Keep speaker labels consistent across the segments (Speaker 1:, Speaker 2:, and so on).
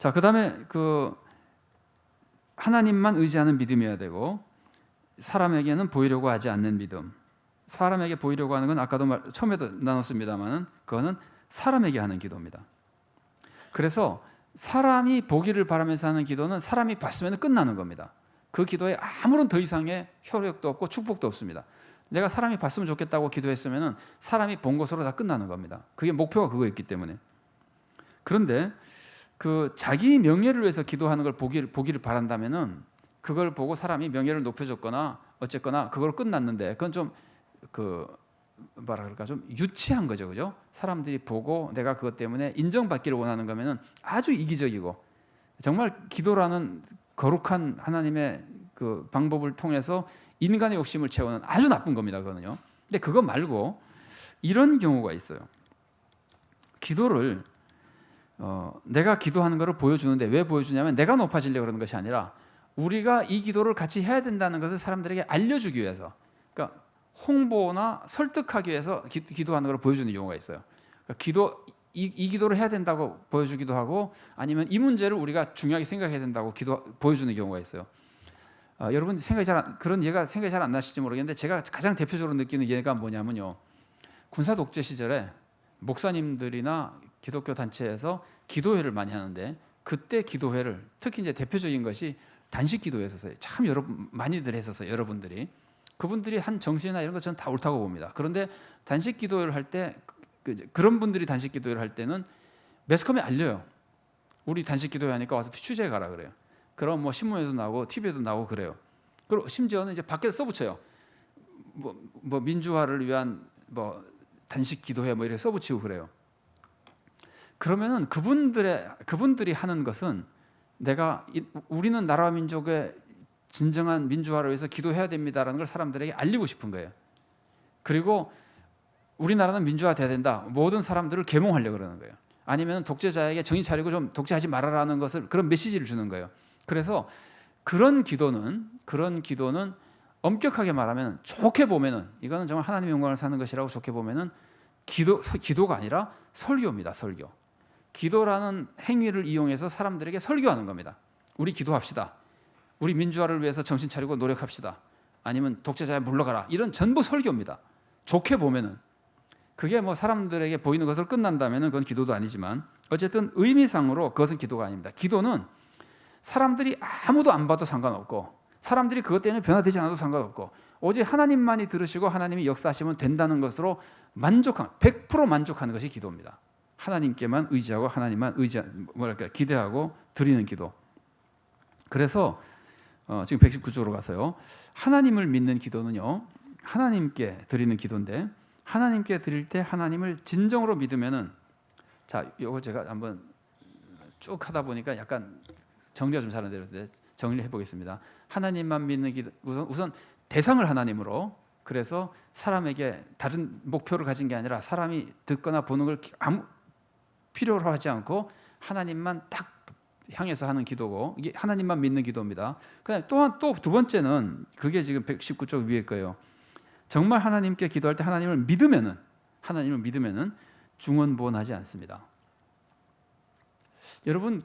Speaker 1: 자, 그다음에 하나님만 의지하는 믿음이어야 되고, 사람에게는 보이려고 하지 않는 믿음. 사람에게 보이려고 하는 건 아까도 처음에도 나눴습니다만은 그거는 사람에게 하는 기도입니다. 그래서 사람이 보기를 바라면서 하는 기도는 사람이 봤으면 끝나는 겁니다. 그 기도에 아무런 더 이상의 효력도 없고 축복도 없습니다. 내가 사람이 봤으면 좋겠다고 기도했으면 사람이 본 것으로 다 끝나는 겁니다. 그게 목표가 그거였기 때문에. 그런데 자기 명예를 위해서 기도하는 걸 보기를 바란다면은 그걸 보고 사람이 명예를 높여줬거나 어쨌거나 그걸 끝났는데, 그건 좀 좀 유치한 거죠, 그죠? 사람들이 보고 내가 그것 때문에 인정받기를 원하는 거면은 아주 이기적이고, 정말 기도라는 거룩한 하나님의 그 방법을 통해서 인간의 욕심을 채우는 아주 나쁜 겁니다, 그거는요. 근데 그거 말고 이런 경우가 있어요. 기도를 내가 기도하는 것을 보여주는데, 왜 보여주냐면 내가 높아지려고 그러는 것이 아니라 우리가 이 기도를 같이 해야 된다는 것을 사람들에게 알려주기 위해서, 그러니까 홍보나 설득하기 위해서 기도하는 걸 보여주는 경우가 있어요. 그러니까 이 기도를 해야 된다고 보여주기도 하고, 아니면 이 문제를 우리가 중요하게 생각해야 된다고 보여주는 경우가 있어요. 여러분 그런 예가 생각이 잘 안 나실지 모르겠는데, 제가 가장 대표적으로 느끼는 예가 뭐냐면요, 군사 독재 시절에 목사님들이나 기독교 단체에서 기도회를 많이 하는데, 그때 기도회를 특히 이제 대표적인 것이 단식 기도회였어요. 참 많이들 했었어요. 여러분들이 그분들이 한 정신이나 이런 것 저는 다 옳다고 봅니다. 그런데 단식 기도회를 할 때, 그런 분들이 단식 기도회를 할 때는 매스컴에 알려요. 우리 단식 기도회 하니까 와서 취재해 가라 그래요. 그럼 뭐 신문에도 나오고 TV에도 나오고 그래요. 그리고 심지어는 이제 밖에서 써붙여요. 뭐 민주화를 위한 뭐 단식 기도회 뭐 이렇게 써붙이고 그래요. 그러면은 그분들이 하는 것은, 우리는 나라와 민족의 진정한 민주화를 위해서 기도해야 됩니다라는 걸 사람들에게 알리고 싶은 거예요. 그리고 우리나라는 민주화돼야 된다, 모든 사람들을 계몽하려고 그러는 거예요. 아니면 독재자에게 정신 차리고 좀 독재하지 말아라는 것을, 그런 메시지를 주는 거예요. 그래서 그런 기도는 엄격하게 말하면, 좋게 보면은 이거는 정말 하나님의 영광을 사는 것이라고 좋게 보면은 기도가 아니라 설교입니다. 설교. 기도라는 행위를 이용해서 사람들에게 설교하는 겁니다. 우리 기도합시다. 우리 민주화를 위해서 정신 차리고 노력합시다. 아니면 독재자에 물러가라. 이런 전부 설교입니다. 좋게 보면은. 그게 뭐 사람들에게 보이는 것을 끝난다면은 그건 기도도 아니지만, 어쨌든 의미상으로 그것은 기도가 아닙니다. 기도는 사람들이 아무도 안 봐도 상관없고, 사람들이 그것 때문에 변화되지 않아도 상관없고, 오직 하나님만이 들으시고 하나님이 역사하시면 된다는 것으로 100% 만족하는 것이 기도입니다. 하나님께만 의지하고 하나님만 기대하고 드리는 기도. 그래서 지금 119쪽으로 가서요, 하나님을 믿는 기도는요, 하나님께 드리는 기도인데, 하나님께 드릴 때 하나님을 진정으로 믿으면은, 자, 이거 제가 한번 쭉 하다 보니까 약간 정리가 좀 잘 안 되는데 정리해 보겠습니다. 하나님만 믿는 기도, 우선 대상을 하나님으로, 그래서 사람에게 다른 목표를 가진 게 아니라 사람이 듣거나 보는 걸 아무 필요로 하지 않고 하나님만 딱 향해서 하는 기도고, 이게 하나님만 믿는 기도입니다. 그다음에 또 두 번째는, 그게 지금 119쪽 위에 거예요. 정말 하나님께 기도할 때 하나님을 믿으면은 중언부언하지 않습니다. 여러분,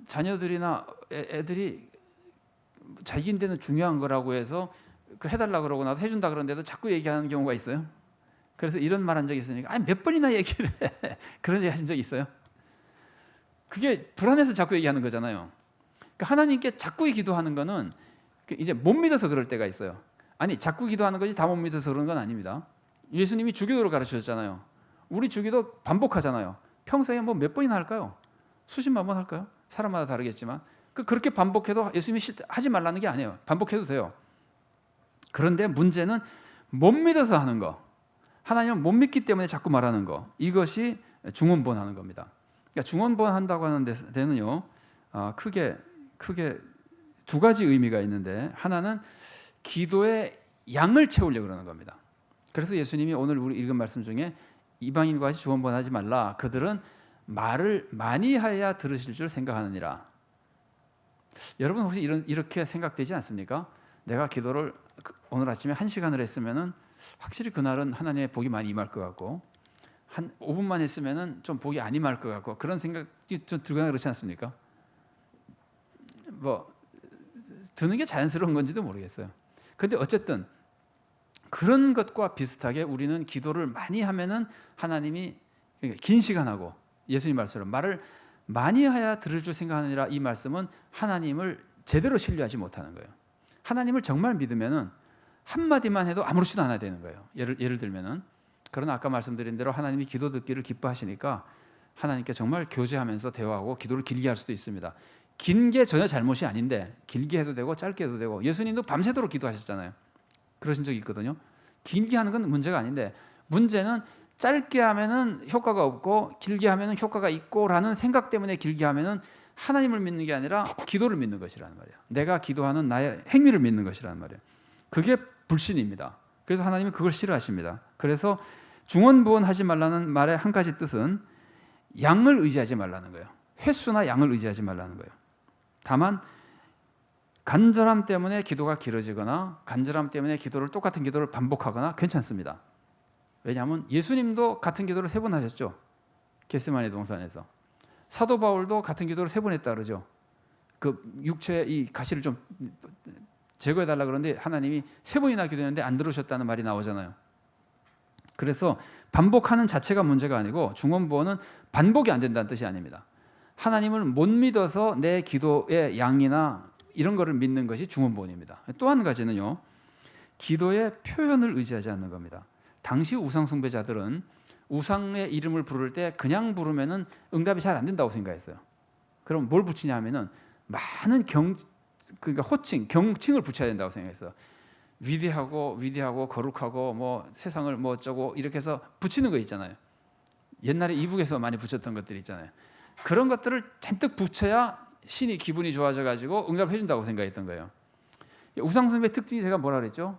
Speaker 1: 자녀들이나 애들이 자기인데는 중요한 거라고 해서 해달라 그러고 나서 해준다 그러는데도 자꾸 얘기하는 경우가 있어요. 그래서 이런 말 한 적이 있으니까, 몇 번이나 얘기를 해. 그런 얘기 하신 적 있어요? 그게 불안해서 자꾸 얘기하는 거잖아요. 그러니까 하나님께 자꾸 기도하는 거는 이제 못 믿어서 그럴 때가 있어요. 아니, 자꾸 기도하는 것이 다 못 믿어서 그런 건 아닙니다. 예수님이 주기도를 가르치셨잖아요. 우리 주기도 반복하잖아요. 평소에 뭐 몇 번이나 할까요? 수십만 번 할까요? 사람마다 다르겠지만, 그렇게 반복해도 예수님이 하지 말라는 게 아니에요. 반복해도 돼요. 그런데 문제는 못 믿어서 하는 거, 하나님을 못 믿기 때문에 자꾸 말하는 거, 이것이 중언부언하는 겁니다. 그러니까 중언부언한다고 하는 데는요, 크게 두 가지 의미가 있는데, 하나는 기도의 양을 채우려고 그러는 겁니다. 그래서 예수님이 오늘 우리 읽은 말씀 중에 이방인과 같이 중언부언하지 말라, 그들은 말을 많이 하여야 들으실 줄 생각하느니라. 여러분 혹시 이렇게 생각되지 않습니까? 내가 기도를 오늘 아침에 1시간을 했으면은 확실히 그날은 하나님의 복이 많이 임할 것 같고, 한 5분만 했으면은 좀 보기 안 임할 것 같고 그런 생각이 좀 들거나 그렇지 않습니까? 뭐 드는 게 자연스러운 건지도 모르겠어요. 근데 어쨌든 그런 것과 비슷하게 우리는 기도를 많이 하면은 하나님이 긴 시간 하고 예수님 말씀으로 말을 많이 해야 들을 줄 생각하느니라, 이 말씀은 하나님을 제대로 신뢰하지 못하는 거예요. 하나님을 정말 믿으면은 한마디만 해도 아무렇지도 않아야 되는 거예요. 예를 들면은, 그러나 아까 말씀드린 대로 하나님이 기도 듣기를 기뻐하시니까 하나님께 정말 교제하면서 대화하고 기도를 길게 할 수도 있습니다. 긴 게 전혀 잘못이 아닌데 길게 해도 되고 짧게 해도 되고, 예수님도 밤새도록 기도하셨잖아요. 그러신 적이 있거든요. 길게 하는 건 문제가 아닌데, 문제는 짧게 하면은 효과가 없고 길게 하면은 효과가 있고라는 생각 때문에 길게 하면은 하나님을 믿는 게 아니라 기도를 믿는 것이라는 말이에요. 내가 기도하는 나의 행위를 믿는 것이라는 말이에요. 그게 불신입니다. 그래서 하나님은 그걸 싫어하십니다. 그래서 중언부언하지 말라는 말의 한 가지 뜻은 양을 의지하지 말라는 거예요. 횟수나 양을 의지하지 말라는 거예요. 다만 간절함 때문에 기도가 길어지거나 간절함 때문에 똑같은 기도를 반복하거나 괜찮습니다. 왜냐하면 예수님도 같은 기도를 3번 하셨죠. 겟세마네 동산에서. 사도 바울도 같은 기도를 3번 했다 그러죠. 그 육체의 이 가시를 좀 제거해 달라 그러는데 하나님이 3번이나 기도했는데 안 들으셨다는 말이 나오잖아요. 그래서 반복하는 자체가 문제가 아니고 중언부언은 반복이 안 된다는 뜻이 아닙니다. 하나님을 못 믿어서 내 기도의 양이나 이런 거를 믿는 것이 중언부언입니다. 또 한 가지는요, 기도의 표현을 의지하지 않는 겁니다. 당시 우상 숭배자들은 우상의 이름을 부를 때 그냥 부르면은 응답이 잘 안 된다고 생각했어요. 그럼 뭘 붙이냐 하면은 많은 그러니까 호칭, 경칭을 붙여야 된다고 생각했어요. 위대하고 거룩하고 뭐 세상을 뭐 어쩌고 이렇게 해서 붙이는 거 있잖아요. 옛날에 이북에서 많이 붙였던 것들이 있잖아요. 그런 것들을 잔뜩 붙여야 신이 기분이 좋아져 가지고 응답을 해준다고 생각했던 거예요. 우상 숭배 특징이 제가 뭐라 그랬죠?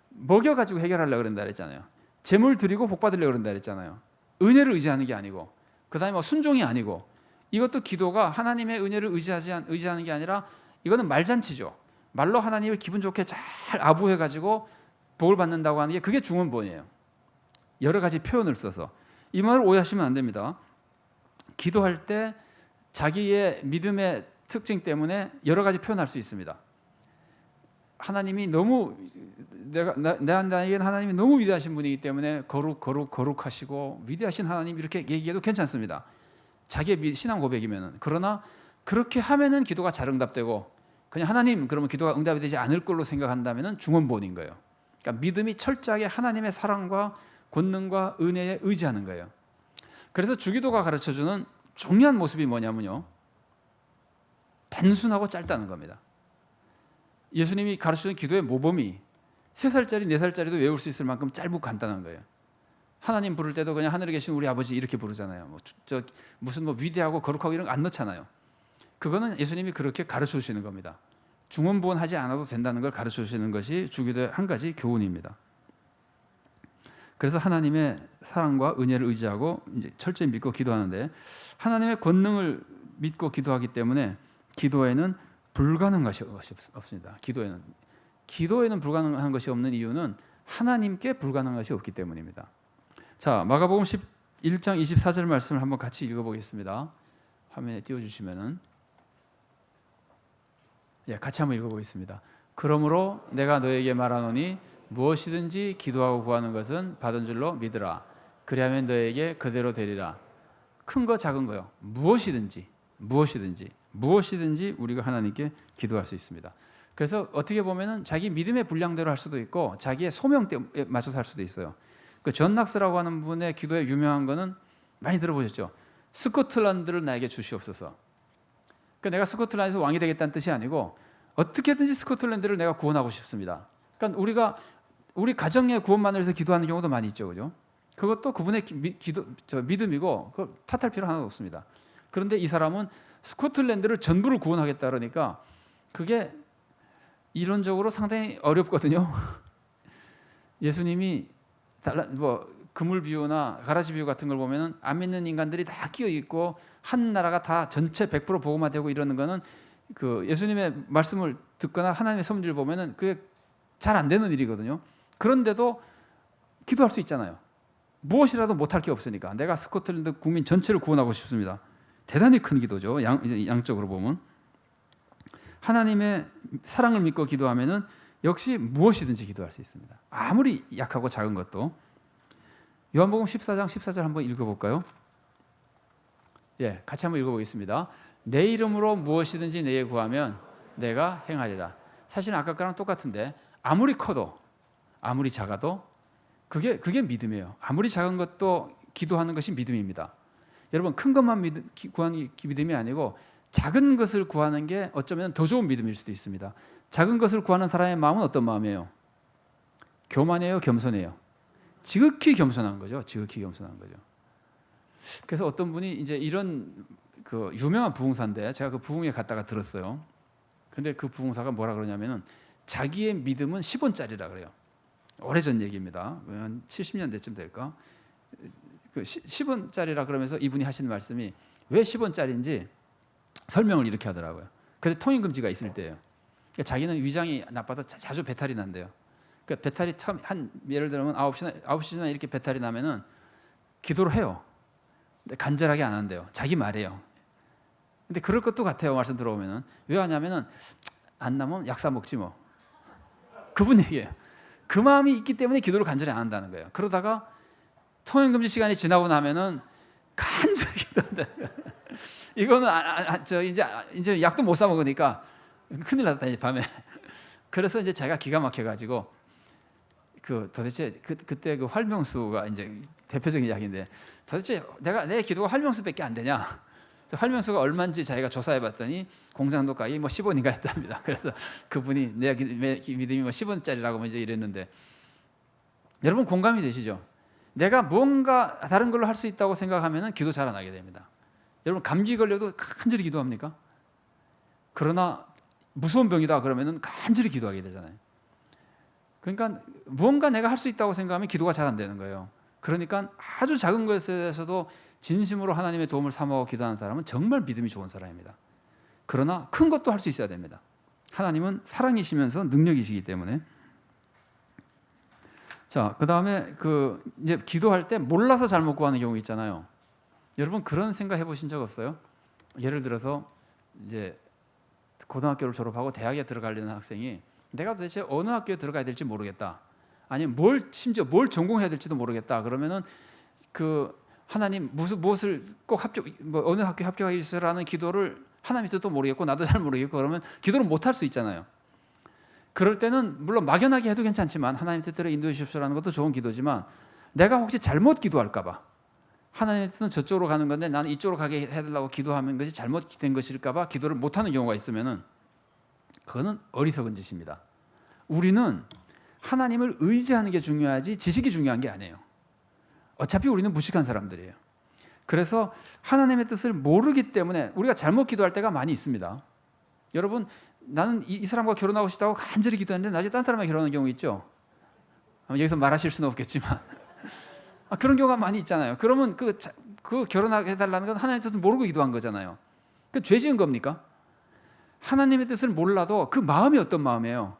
Speaker 1: 먹여 가지고 해결하려고 그런다 그랬잖아요. 재물 드리고 복 받으려고 그런다 그랬잖아요. 은혜를 의지하는 게 아니고, 그다음에 뭐 순종이 아니고, 이것도 기도가 하나님의 은혜를 의지하는 게 아니라 이거는 말잔치죠. 말로 하나님을 기분 좋게 잘 아부해 가지고 복을 받는다고 하는 게 그게 중언부언이에요. 여러 가지 표현을 써서. 이 말을 오해하시면 안 됩니다. 기도할 때 자기의 믿음의 특징 때문에 여러 가지 표현할 수 있습니다. 하나님이 너무 나에게는 하나님이 너무 위대하신 분이기 때문에 거룩하시고 위대하신 하나님 이렇게 얘기해도 괜찮습니다. 자기의 신앙 고백이면은. 그러나 그렇게 하면은 기도가 잘 응답되고, 그냥 하나님 그러면 기도가 응답이 되지 않을 걸로 생각한다면은 중언부언인 거예요. 그러니까 믿음이 철저하게 하나님의 사랑과 권능과 은혜에 의지하는 거예요. 그래서 주기도가 가르쳐주는 중요한 모습이 뭐냐면요, 단순하고 짧다는 겁니다. 예수님이 가르쳐준 기도의 모범이 3살짜리 4살짜리도 외울 수 있을 만큼 짧고 간단한 거예요. 하나님 부를 때도 그냥 하늘에 계신 우리 아버지 이렇게 부르잖아요. 무슨 위대하고 거룩하고 이런 거 안 넣잖아요. 그거는 예수님이 그렇게 가르쳐 주시는 겁니다. 중언부언하지 않아도 된다는 걸 가르쳐 주시는 것이 주기도의 한 가지 교훈입니다. 그래서 하나님의 사랑과 은혜를 의지하고 이제 철저히 믿고 기도하는데, 하나님의 권능을 믿고 기도하기 때문에 기도에는 불가능한 것이 없습니다. 기도에는 불가능한 것이 없는 이유는 하나님께 불가능한 것이 없기 때문입니다. 자, 마가복음 11장 24절 말씀을 한번 같이 읽어보겠습니다. 화면에 띄워주시면은, 같이 한번 읽어보겠습니다. 그러므로 내가 너에게 말하노니 무엇이든지 기도하고 구하는 것은 받은 줄로 믿으라. 그리하면 너에게 그대로 되리라. 큰 거 작은 거요, 무엇이든지 우리가 하나님께 기도할 수 있습니다. 그래서 어떻게 보면은 자기 믿음의 분량대로 할 수도 있고 자기의 소명에 맞춰서 할 수도 있어요. 그 존 낙스라고 하는 분의 기도에 유명한 거는 많이 들어보셨죠? 스코틀랜드를 나에게 주시옵소서. 그러니까 내가 스코틀랜드에서 왕이 되겠다는 뜻이 아니고 어떻게든지 스코틀랜드를 내가 구원하고 싶습니다. 그러니까 우리 가정의 구원만을 위해서 기도하는 경우도 많이 있죠, 그죠? 그것도 그분의 믿음이고 그걸 탓할 필요 하나도 없습니다. 그런데 이 사람은 스코틀랜드를 전부를 구원하겠다 그러니까 그게 이론적으로 상당히 어렵거든요. 예수님이 그물 비유나 가라지 비유 같은 걸 보면은 안 믿는 인간들이 다 끼어 있고 한 나라가 다 전체 100% 복음화되고 이러는 거는 그 예수님의 말씀을 듣거나 하나님의 섭리를 보면은 그게 잘 안 되는 일이거든요. 그런데도 기도할 수 있잖아요. 무엇이라도 못할 게 없으니까 내가 스코틀랜드 국민 전체를 구원하고 싶습니다. 대단히 큰 기도죠. 양적으로 보면 하나님의 사랑을 믿고 기도하면은 역시 무엇이든지 기도할 수 있습니다. 아무리 약하고 작은 것도. 요한복음 14장 14절 한번 읽어볼까요? 예, 같이 한번 읽어보겠습니다. 내 이름으로 무엇이든지 내게 구하면 내가 행하리라. 사실은 아까 거랑 똑같은데 아무리 커도 아무리 작아도 그게 믿음이에요. 아무리 작은 것도 기도하는 것이 믿음입니다. 여러분 큰 것만 구하는 게 믿음이 아니고 작은 것을 구하는 게 어쩌면 더 좋은 믿음일 수도 있습니다. 작은 것을 구하는 사람의 마음은 어떤 마음이에요? 교만이에요, 겸손해요? 지극히 겸손한 거죠. 지극히 겸손한 거죠. 그래서 어떤 분이 이제 이런 그 유명한 부흥사인데 제가 그 부흥에 갔다가 들었어요. 근데 그 부흥사가 뭐라 그러냐면은 자기의 믿음은 10원짜리라 그래요. 오래전 얘기입니다. 한 70년대쯤 될까? 그 10원짜리라 그러면서 이분이 하시는 말씀이 왜 10원짜리인지 설명을 이렇게 하더라고요. 근데 통행금지가 있을 때예요. 그러니까 자기는 위장이 나빠서 자주 배탈이 난대요. 그러니까 배탈이 처음 한 예를 들면 9시나 이렇게 배탈이 나면은 기도를 해요. 근데 간절하게 안 한대요. 자기 말이에요. 근데 그럴 것도 같아요. 말씀 들어보면은 왜 하냐면은 안 나면 약 사 먹지 뭐. 그분 얘기예요. 그 마음이 있기 때문에 기도를 간절히 안 한다는 거예요. 그러다가 통행금지 시간이 지나고 나면은 간절히 기도한다. 이거는 이제 약도 못 사 먹으니까 큰일 났다 이 밤에. 그래서 이제 자기가 기가 막혀가지고 그 도대체 그때 그 활명수가 이제 대표적인 이야기인데 도대체 내 기도가 활명수밖에 안 되냐? 활명수가 얼마인지 자기가 조사해봤더니 공장도 가기 뭐 10원인가 했답니다. 그래서 그분이 내 믿음이 뭐 10원짜리라고 이제 이랬는데 여러분 공감이 되시죠? 내가 뭔가 다른 걸로 할 수 있다고 생각하면 기도 잘 안 하게 됩니다. 여러분 감기 걸려도 간절히 기도합니까? 그러나 무서운 병이다 그러면은 간절히 기도하게 되잖아요. 그러니까 뭔가 내가 할 수 있다고 생각하면 기도가 잘 안 되는 거예요. 그러니까 아주 작은 것에 대해서도 진심으로 하나님의 도움을 삼아 기도하는 사람은 정말 믿음이 좋은 사람입니다. 그러나 큰 것도 할 수 있어야 됩니다. 하나님은 사랑이시면서 능력이시기 때문에. 자, 그다음에 이제 기도할 때 몰라서 잘못 구하는 경우 있잖아요. 여러분 그런 생각 해보신 적 없어요? 예를 들어서 이제 고등학교를 졸업하고 대학에 들어가려는 학생이 내가 도대체 어느 학교에 들어가야 될지 모르겠다. 아니면 심지어 뭘 전공해야 될지도 모르겠다. 그러면은 하나님 무엇을 꼭 어느 학교에 합격하기 위해서라는 기도를 하나님도 모르겠고 나도 잘 모르겠고 그러면 기도를 못 할 수 있잖아요. 그럴 때는 물론 막연하게 해도 괜찮지만 하나님 뜻대로 인도해 주십시오라는 것도 좋은 기도지만 내가 혹시 잘못 기도할까 봐 하나님의 뜻은 저쪽으로 가는 건데 나는 이쪽으로 가게 해달라고 기도하는 것이 잘못된 것일까 봐 기도를 못하는 경우가 있으면은 그거는 어리석은 짓입니다. 우리는 하나님을 의지하는 게 중요하지 지식이 중요한 게 아니에요. 어차피 우리는 무식한 사람들이에요. 그래서 하나님의 뜻을 모르기 때문에 우리가 잘못 기도할 때가 많이 있습니다. 여러분 나는 이 사람과 결혼하고 싶다고 간절히 기도했는데 나중에 딴 사람과 결혼하는 경우 있죠. 여기서 말하실 수는 없겠지만 그런 경우가 많이 있잖아요. 그러면 그 결혼해달라는 건 하나님의 뜻을 모르고 기도한 거잖아요. 그 죄 지은 겁니까? 하나님의 뜻을 몰라도 그 마음이 어떤 마음이에요?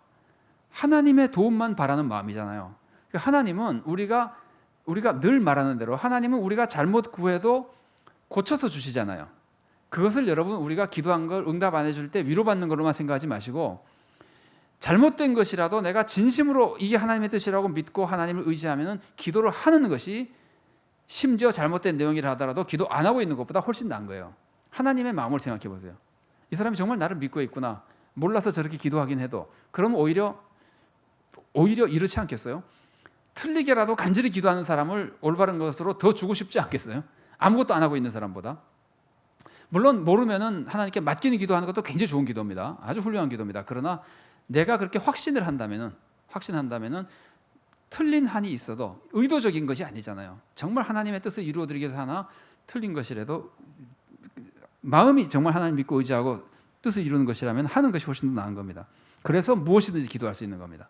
Speaker 1: 하나님의 도움만 바라는 마음이잖아요. 하나님은 우리가 늘 말하는 대로 하나님은 우리가 잘못 구해도 고쳐서 주시잖아요. 그것을 여러분 우리가 기도한 걸 응답 안 해줄 때 위로받는 걸로만 생각하지 마시고 잘못된 것이라도 내가 진심으로 이게 하나님의 뜻이라고 믿고 하나님을 의지하면 기도를 하는 것이 심지어 잘못된 내용이라 하더라도 기도 안 하고 있는 것보다 훨씬 나은 거예요. 하나님의 마음을 생각해 보세요. 이 사람이 정말 나를 믿고 있구나. 몰라서 저렇게 기도하긴 해도 그럼 오히려 이렇지 않겠어요? 틀리게라도 간절히 기도하는 사람을 올바른 것으로 더 주고 싶지 않겠어요? 아무것도 안 하고 있는 사람보다. 물론 모르면은 하나님께 맡기는 기도하는 것도 굉장히 좋은 기도입니다. 아주 훌륭한 기도입니다. 그러나 내가 그렇게 확신한다면은 틀린 한이 있어도 의도적인 것이 아니잖아요. 정말 하나님의 뜻을 이루어드리기 위해서 하나 틀린 것이라도 마음이 정말 하나님 믿고 의지하고 뜻을 이루는 것이라면 하는 것이 훨씬 더 나은 겁니다. 그래서 무엇이든지 기도할 수 있는 겁니다.